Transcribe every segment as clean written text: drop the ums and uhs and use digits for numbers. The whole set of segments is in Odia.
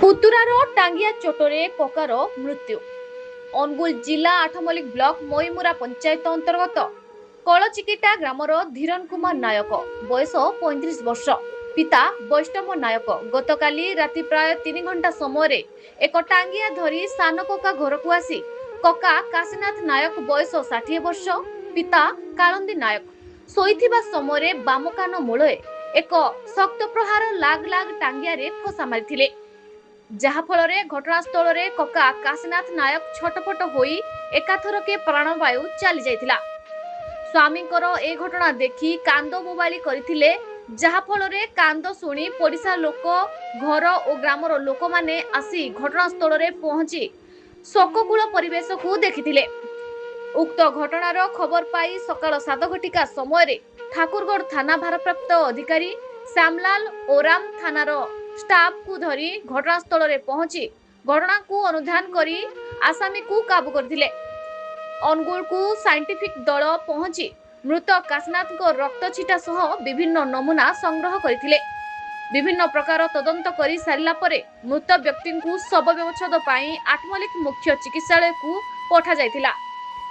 ପୁତୁରାର ଟାଙ୍ଗିଆ ଚୋଟରେ କକାର ମୃତ୍ୟୁ। ଅନୁଗୁଳ ଜିଲ୍ଲା ଆଠମଲ୍ଲିକ ବ୍ଲକ ମଇମୁରା ପଞ୍ଚାୟତ ଅନ୍ତର୍ଗତ କଳଚିକିଟା ଗ୍ରାମର ଧୀରନ କୁମାର ନାୟକ ବୟସ 35 ବର୍ଷ ପିତା ବୈଷ୍ଣବ ନାୟକ ଗତକାଲି ରାତି ପ୍ରାୟ 3 ଘଣ୍ଟା ସମୟରେ ଏକ ଟାଙ୍ଗିଆ ଧରି ସାନ କକା ଘରକୁ ଆସି କକା କାଶୀନାଥ ନାୟକ ବୟସ 60 ବର୍ଷ ପିତା କାଳନ୍ଦୀ ନାୟକ ଶୋଇଥିବା ସମୟରେ ବାମ କାନ ମୂଳରେ ଏକ ଶକ୍ତ ପ୍ରହାର ଲାଗ ଲାଗ ଟାଙ୍ଗିଆରେ ଫସା ମାରିଥିଲେ। ଯାହାଫଳରେ ଘଟଣାସ୍ଥଳରେ କକା କାଶୀନାଥ ନାୟକ ଛଟପଟ ହୋଇ ଏକାଥରକେ ପ୍ରାଣବାୟୁ ଚାଲି ଯାଇଥିଲା। ସ୍ୱାମୀଙ୍କର ଏ ଘଟଣା ଦେଖି କାନ୍ଦ ବୋବାଳି କରିଥିଲେ। ଯାହାଫଳରେ କାନ୍ଦ ଶୁଣି ପଡ଼ିଶା ଲୋକ ଘର ଓ ଗ୍ରାମର ଲୋକମାନେ ଆସି ଘଟଣାସ୍ଥଳରେ ପହଞ୍ଚି ଶୋକକୂଳ ପରିବେଶକୁ ଦେଖିଥିଲେ। ଉକ୍ତ ଘଟଣାର ଖବର ପାଇ ସକାଳ 7 ଘଟିକା ସମୟରେ ଠାକୁରଗଡ଼ ଥାନା ଭାରପ୍ରାପ୍ତ ଅଧିକାରୀ ଶ୍ୟାମଲାଲ ଓରାମ ଥାନାର ଷ୍ଟାଫକୁ ଧରି ଘଟଣାସ୍ଥଳରେ ପହଞ୍ଚି ଘଟଣାକୁ ଅନୁଧ୍ୟାନ କରି ଆସାମୀକୁ କାବୁ କରିଥିଲେ। ଅନୁଗୁଳକୁ ସାଇଣ୍ଟିଫିକ ଦଳ ପହଞ୍ଚି ମୃତ କାଶୀନାଥଙ୍କ ରକ୍ତ ଛିଟା ସହ ବିଭିନ୍ନ ନମୁନା ସଂଗ୍ରହ କରିଥିଲେ। ବିଭିନ୍ନ ପ୍ରକାର ତଦନ୍ତ କରି ସାରିଲା ପରେ ମୃତ ବ୍ୟକ୍ତିଙ୍କୁ ଶବ ବ୍ୟବଚ୍ଛେଦ ପାଇଁ ଆଠମଲ୍ଲିକ ମୁଖ୍ୟ ଚିକିତ୍ସାଳୟକୁ ପଠାଯାଇଥିଲା।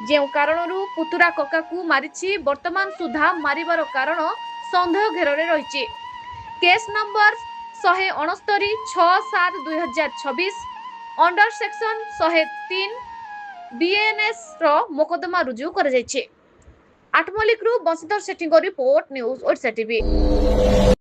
ଯେଉଁ କାରଣରୁ ପୁତୁରା କକାକୁ ମାରିଛି ବର୍ତ୍ତମାନ ସୁଦ୍ଧା ମାରିବାର କାରଣ ସନ୍ଦେହ ଘେରରେ ରହିଛି। Case number 169/6/7/2026 under section 103 BNS ର ମୋକଦ୍ଦମା ରୁଜୁ କରାଯାଇଛି। ଆଠମଲ୍ଲିକରୁ ବଂଶୀଧର ସେଠୀଙ୍କ ରିପୋର୍ଟ, ନ୍ୟୁଜ ଓଡ଼ିଶା ଟିଭି।